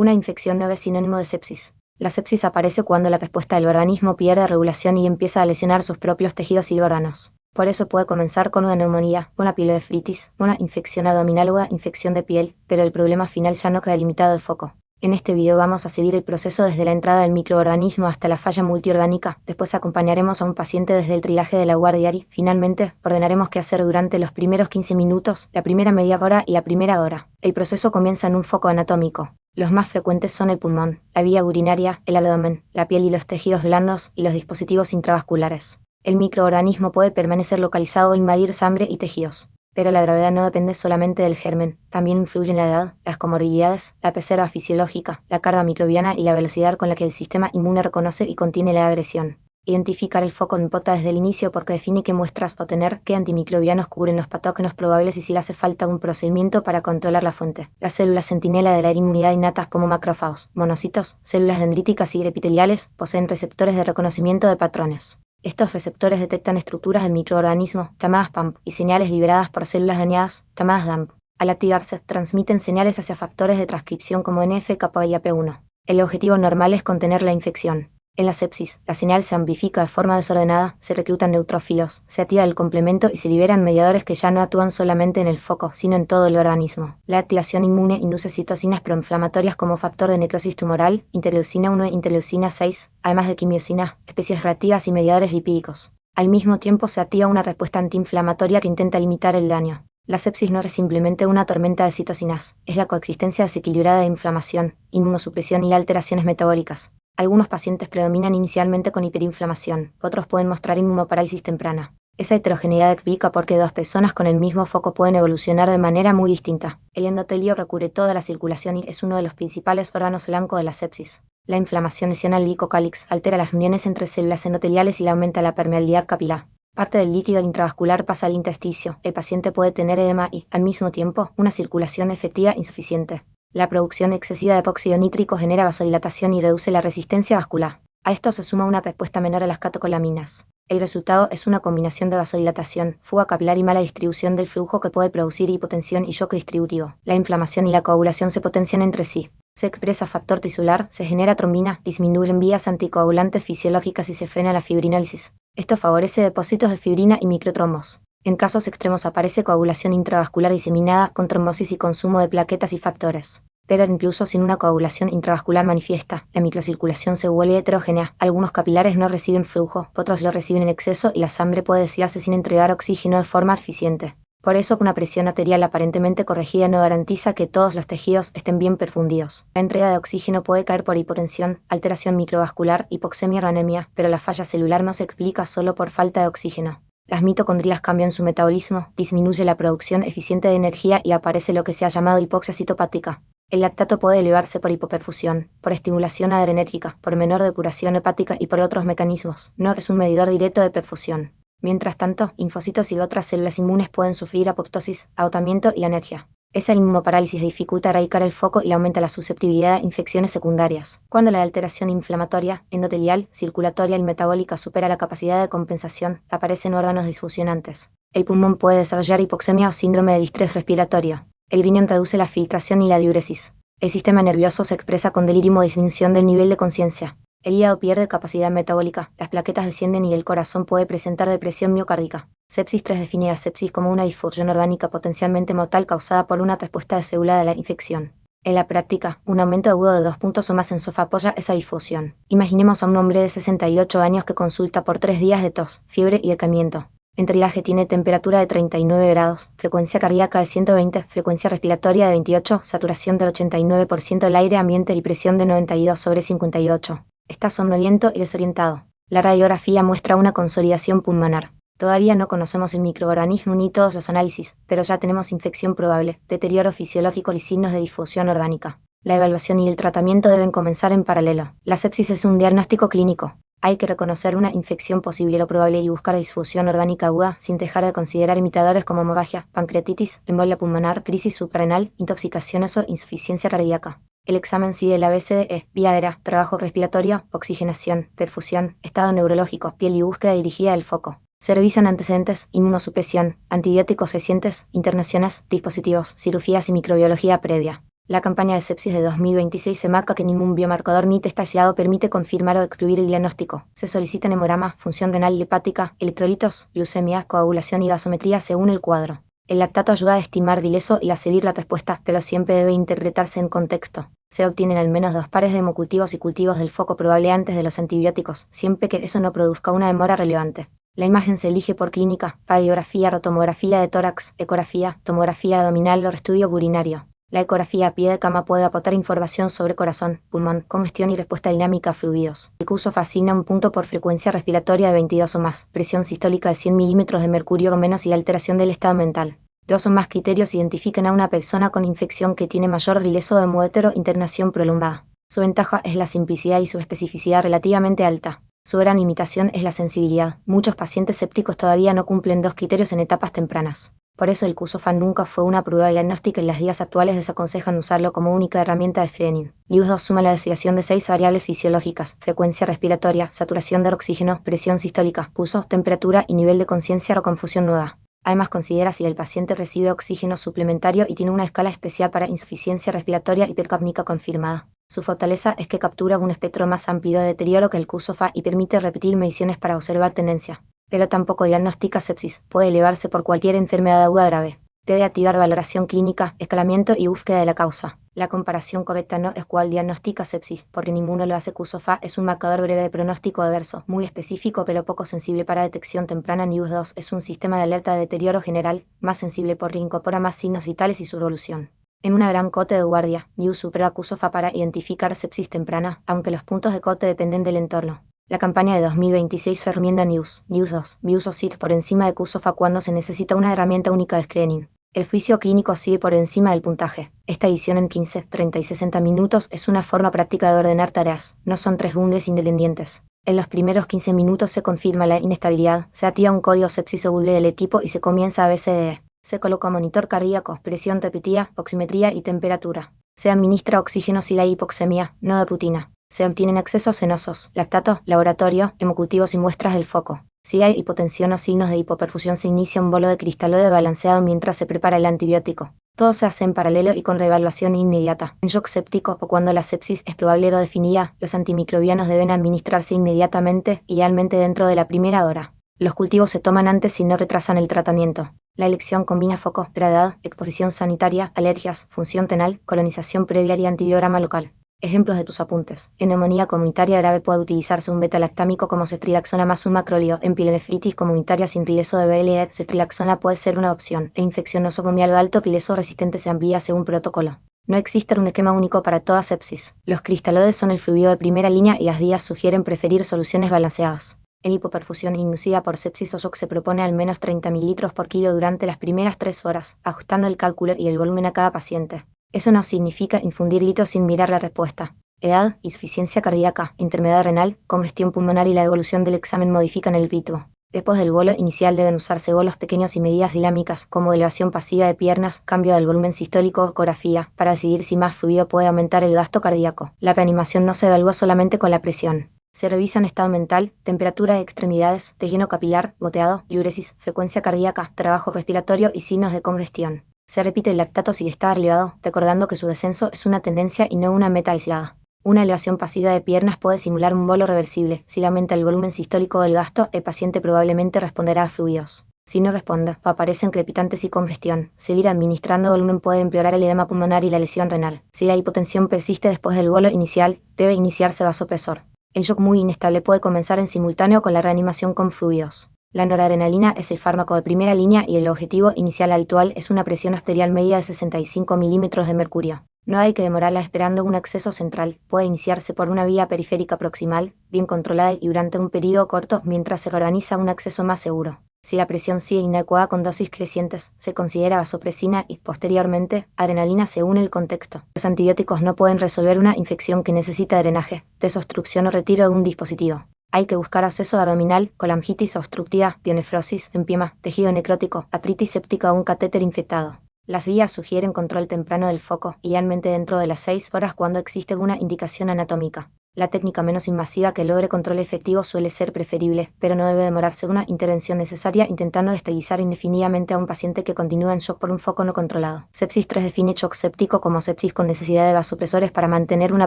Una infección no es sinónimo de sepsis. La sepsis aparece cuando la respuesta del organismo pierde regulación y empieza a lesionar sus propios tejidos y órganos. Por eso puede comenzar con una neumonía, una pielonefritis, una infección abdominal o una infección de piel, pero el problema final ya no queda limitado al foco. En este video vamos a seguir el proceso desde la entrada del microorganismo hasta la falla multiorgánica, después acompañaremos a un paciente desde el triaje de la guardia y, finalmente, ordenaremos qué hacer durante los primeros 15 minutos, la primera media hora y la primera hora. El proceso comienza en un foco anatómico. Los más frecuentes son el pulmón, la vía urinaria, el abdomen, la piel y los tejidos blandos y los dispositivos intravasculares. El microorganismo puede permanecer localizado o invadir sangre y tejidos. Pero la gravedad no depende solamente del germen, también influyen la edad, las comorbilidades, la reserva fisiológica, la carga microbiana y la velocidad con la que el sistema inmune reconoce y contiene la agresión. Identificar el foco no importa desde el inicio porque define qué muestras obtener, qué antimicrobianos cubren los patógenos probables y si le hace falta un procedimiento para controlar la fuente. Las células centinela de la inmunidad innata como macrófagos, monocitos, células dendríticas y epiteliales poseen receptores de reconocimiento de patrones. Estos receptores detectan estructuras del microorganismo, llamadas PAMP, y señales liberadas por células dañadas, llamadas DAMP. Al activarse, transmiten señales hacia factores de transcripción como NF-kappa y AP1. El objetivo normal es contener la infección. En la sepsis, la señal se amplifica de forma desordenada, se reclutan neutrófilos, se activa el complemento y se liberan mediadores que ya no actúan solamente en el foco, sino en todo el organismo. La activación inmune induce citocinas proinflamatorias como factor de necrosis tumoral, interleucina 1 e interleucina 6, además de quimiosinas, especies reactivas y mediadores lipídicos. Al mismo tiempo se activa una respuesta antiinflamatoria que intenta limitar el daño. La sepsis no es simplemente una tormenta de citocinas, es la coexistencia desequilibrada de inflamación, inmunosupresión y alteraciones metabólicas. Algunos pacientes predominan inicialmente con hiperinflamación, otros pueden mostrar inmunoparálisis temprana. Esa heterogeneidad explica por qué dos personas con el mismo foco pueden evolucionar de manera muy distinta. El endotelio recubre toda la circulación y es uno de los principales órganos blancos de la sepsis. La inflamación lesiona el licocálix, altera las uniones entre células endoteliales y le aumenta la permeabilidad capilar. Parte del líquido intravascular pasa al intersticio. El paciente puede tener edema y, al mismo tiempo, una circulación efectiva insuficiente. La producción excesiva de epóxido nítrico genera vasodilatación y reduce la resistencia vascular. A esto se suma una respuesta menor a las catecolaminas. El resultado es una combinación de vasodilatación, fuga capilar y mala distribución del flujo que puede producir hipotensión y shock distributivo. La inflamación y la coagulación se potencian entre sí. Se expresa factor tisular, se genera trombina, disminuyen vías anticoagulantes fisiológicas y se frena la fibrinólisis. Esto favorece depósitos de fibrina y microtrombos. En casos extremos aparece coagulación intravascular diseminada con trombosis y consumo de plaquetas y factores. Pero incluso sin una coagulación intravascular manifiesta, la microcirculación se vuelve heterogénea. Algunos capilares no reciben flujo, otros lo reciben en exceso y la sangre puede desviarse sin entregar oxígeno de forma eficiente. Por eso, una presión arterial aparentemente corregida no garantiza que todos los tejidos estén bien perfundidos. La entrega de oxígeno puede caer por hipotensión, alteración microvascular, hipoxemia o anemia, pero la falla celular no se explica solo por falta de oxígeno. Las mitocondrias cambian su metabolismo, disminuye la producción eficiente de energía y aparece lo que se ha llamado hipoxia citopática. El lactato puede elevarse por hipoperfusión, por estimulación adrenérgica, por menor depuración hepática y por otros mecanismos. No es un medidor directo de perfusión. Mientras tanto, linfocitos y otras células inmunes pueden sufrir apoptosis, agotamiento y anergia. Esa inmunoparálisis dificulta erradicar el foco y aumenta la susceptibilidad a infecciones secundarias. Cuando la alteración inflamatoria, endotelial, circulatoria y metabólica supera la capacidad de compensación, aparecen órganos disfuncionantes. El pulmón puede desarrollar hipoxemia o síndrome de distrés respiratorio. El riñón reduce la filtración y la diuresis. El sistema nervioso se expresa con delirio o disminución del nivel de conciencia. El hígado pierde capacidad metabólica, las plaquetas descienden y el corazón puede presentar depresión miocárdica. Sepsis 3 define a sepsis como una disfunción orgánica potencialmente mortal causada por una respuesta desregulada a la infección. En la práctica, un aumento agudo de 2 puntos o más en SOFA apoya esa difusión. Imaginemos a un hombre de 68 años que consulta por 3 días de tos, fiebre y decaimiento. En triaje tiene temperatura de 39 grados, frecuencia cardíaca de 120, frecuencia respiratoria de 28, saturación del 89% del aire ambiente y presión de 92/58. Está somnoliento y desorientado. La radiografía muestra una consolidación pulmonar. Todavía no conocemos el microorganismo ni todos los análisis, pero ya tenemos infección probable, deterioro fisiológico y signos de disfunción orgánica. La evaluación y el tratamiento deben comenzar en paralelo. La sepsis es un diagnóstico clínico. Hay que reconocer una infección posible o probable y buscar disfunción orgánica aguda sin dejar de considerar imitadores como hemorragia, pancreatitis, embolia pulmonar, crisis suprarrenal, intoxicaciones o insuficiencia cardíaca. El examen sigue el ABCDE, vía aérea, trabajo respiratorio, oxigenación, perfusión, estado neurológico, piel y búsqueda dirigida del foco. Se revisan antecedentes, inmunosupresión, antibióticos recientes, internaciones, dispositivos, cirugías y microbiología previa. La campaña de sepsis de 2026 se marca que ningún biomarcador ni test aislado permite confirmar o excluir el diagnóstico. Se solicitan hemograma, función renal y hepática, electrolitos, glucemia, coagulación y gasometría según el cuadro. El lactato ayuda a estimar bileso y a seguir la respuesta, pero siempre debe interpretarse en contexto. Se obtienen al menos 2 pares de hemocultivos y cultivos del foco probable antes de los antibióticos, siempre que eso no produzca una demora relevante. La imagen se elige por clínica, radiografía, rotomografía de tórax, ecografía, tomografía abdominal o estudio urinario. La ecografía a pie de cama puede aportar información sobre corazón, pulmón, congestión y respuesta dinámica a fluidos. El CUSOF asigna un punto por frecuencia respiratoria de 22 o más, presión sistólica de 100 milímetros de mercurio o menos y alteración del estado mental. 2 o más criterios identifican a una persona con infección que tiene mayor bileso o hemótero internación prolongada. Su ventaja es la simplicidad y su especificidad relativamente alta. Su gran limitación es la sensibilidad. Muchos pacientes sépticos todavía no cumplen 2 criterios en etapas tempranas. Por eso el CUSOFA nunca fue una prueba diagnóstica y las guías actuales desaconsejan usarlo como única herramienta de screening. LIUS-2 suma la desviación de 6 variables fisiológicas: frecuencia respiratoria, saturación de oxígeno, presión sistólica, pulso, temperatura y nivel de conciencia o confusión nueva. Además considera si el paciente recibe oxígeno suplementario y tiene una escala especial para insuficiencia respiratoria hipercapníca confirmada. Su fortaleza es que captura un espectro más amplio de deterioro que el CUSOFA y permite repetir mediciones para observar tendencia. Pero tampoco diagnostica sepsis, puede elevarse por cualquier enfermedad aguda grave. Debe activar valoración clínica, escalamiento y búsqueda de la causa. La comparación correcta no es cuál diagnostica sepsis, porque ninguno lo hace. CUSOFA es un marcador breve de pronóstico adverso, muy específico pero poco sensible para detección temprana. LIUS-2 es un sistema de alerta de deterioro general, más sensible porque incorpora más signos vitales y su evolución. En una gran corte de guardia, LIUS supera a CUSOFA para identificar sepsis temprana, aunque los puntos de corte dependen del entorno. La campaña de 2026 recomienda LIUS-2, BIUS-OSIT por encima de CUSOFA cuando se necesita una herramienta única de screening. El juicio clínico sigue por encima del puntaje. Esta edición en 15, 30 y 60 minutos es una forma práctica de ordenar tareas, no son 3 bundles independientes. En los primeros 15 minutos se confirma la inestabilidad, se activa un código sepsis o bundle del equipo y se comienza ABCDE. Se coloca monitor cardíaco, presión repetida, oximetría y temperatura. Se administra oxígeno si hay hipoxemia, no de rutina. Se obtienen accesos venosos, lactato, laboratorio, hemocultivos y muestras del foco. Si hay hipotensión o signos de hipoperfusión se inicia un bolo de cristalóide balanceado mientras se prepara el antibiótico. Todo se hace en paralelo y con reevaluación inmediata. En shock séptico o cuando la sepsis es probable o definida, los antimicrobianos deben administrarse inmediatamente, idealmente dentro de la primera hora. Los cultivos se toman antes y no retrasan el tratamiento. La elección combina foco, gravedad, exposición sanitaria, alergias, función renal, colonización previa y antibiograma local. Ejemplos de tus apuntes. En neumonía comunitaria grave puede utilizarse un beta-lactámico como ceftriaxona más un macrolio. En pielonefritis comunitaria sin rileso de BLE, ceftriaxona puede ser una opción. En infección nosocomial alto, pileso resistente se amplía según protocolo. No existe un esquema único para toda sepsis. Los cristaloides son el fluido de primera línea y las guías sugieren preferir soluciones balanceadas. En hipoperfusión inducida por sepsis o shock se propone al menos 30 ml por kilo durante las primeras 3 horas, ajustando el cálculo y el volumen a cada paciente. Eso no significa infundir litros sin mirar la respuesta. Edad, insuficiencia cardíaca, enfermedad renal, congestión pulmonar y la evolución del examen modifican el ritmo. Después del bolo inicial deben usarse bolos pequeños y medidas dinámicas, como elevación pasiva de piernas, cambio del volumen sistólico o ecografía, para decidir si más fluido puede aumentar el gasto cardíaco. La reanimación no se evalúa solamente con la presión. Se revisan estado mental, temperatura de extremidades, relleno capilar, goteado, diuresis, frecuencia cardíaca, trabajo respiratorio y signos de congestión. Se repite el lactato si está elevado, recordando que su descenso es una tendencia y no una meta aislada. Una elevación pasiva de piernas puede simular un bolo reversible. Si aumenta el volumen sistólico del gasto, el paciente probablemente responderá a fluidos. Si no responde, o aparecen crepitantes y congestión, seguir administrando volumen puede empeorar el edema pulmonar y la lesión renal. Si la hipotensión persiste después del bolo inicial, debe iniciarse vasopresor. El shock muy inestable puede comenzar en simultáneo con la reanimación con fluidos. La noradrenalina es el fármaco de primera línea y el objetivo inicial habitual es una presión arterial media de 65 milímetros de mercurio. No hay que demorarla esperando un acceso central, puede iniciarse por una vía periférica proximal, bien controlada y durante un periodo corto mientras se reorganiza un acceso más seguro. Si la presión sigue inadecuada con dosis crecientes, se considera vasopresina y, posteriormente, adrenalina según el contexto. Los antibióticos no pueden resolver una infección que necesita drenaje, desobstrucción o retiro de un dispositivo. Hay que buscar acceso abdominal, colangitis obstructiva, pionefrosis, empiema, tejido necrótico, artritis séptica o un catéter infectado. Las guías sugieren control temprano del foco, idealmente dentro de las 6 horas cuando existe una indicación anatómica. La técnica menos invasiva que logre control efectivo suele ser preferible, pero no debe demorarse una intervención necesaria intentando estabilizar indefinidamente a un paciente que continúa en shock por un foco no controlado. Sepsis 3 define shock séptico como sepsis con necesidad de vasopresores para mantener una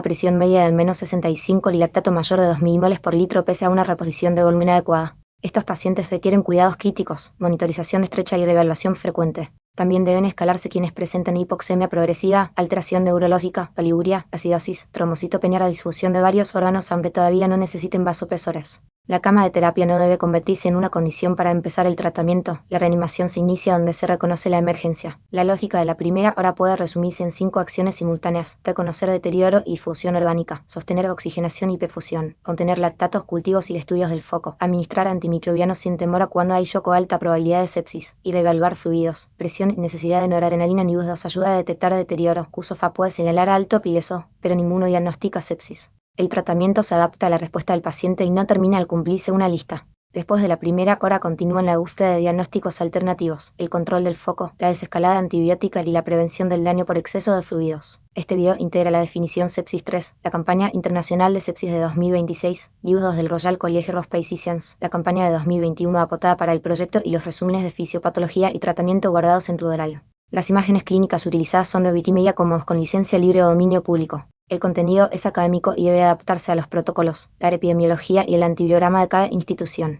presión media de al menos 65 y lactato mayor de 2 milimoles por litro pese a una reposición de volumen adecuada. Estos pacientes requieren cuidados críticos, monitorización estrecha y reevaluación frecuente. También deben escalarse quienes presenten hipoxemia progresiva, alteración neurológica, oliguria, acidosis, trombocitopenia o disfunción de varios órganos aunque todavía no necesiten vasopresores. La cama de terapia no debe convertirse en una condición para empezar el tratamiento. La reanimación se inicia donde se reconoce la emergencia. La lógica de la primera hora puede resumirse en 5 acciones simultáneas: reconocer deterioro y difusión orgánica, sostener oxigenación y perfusión, contener lactatos, cultivos y estudios del foco, administrar antimicrobianos sin temor cuando hay shock o alta probabilidad de sepsis, y reevaluar fluidos, presión y necesidad de noradrenalina ni U2 ayuda a detectar deterioro. QSOFA puede señalar alto PSO, pero ninguno diagnostica sepsis. El tratamiento se adapta a la respuesta del paciente y no termina al cumplirse una lista. Después de la primera hora continúa en la búsqueda de diagnósticos alternativos, el control del foco, la desescalada antibiótica y la prevención del daño por exceso de fluidos. Este video integra la definición Sepsis 3, la campaña internacional de sepsis de 2026, libros del Royal College of Physicians, la campaña de 2021 aportada para el proyecto y los resúmenes de fisiopatología y tratamiento guardados en Tudoral. Las imágenes clínicas utilizadas son de Wikimedia Commons con licencia libre o dominio público. El contenido es académico y debe adaptarse a los protocolos, la epidemiología y el antibiograma de cada institución.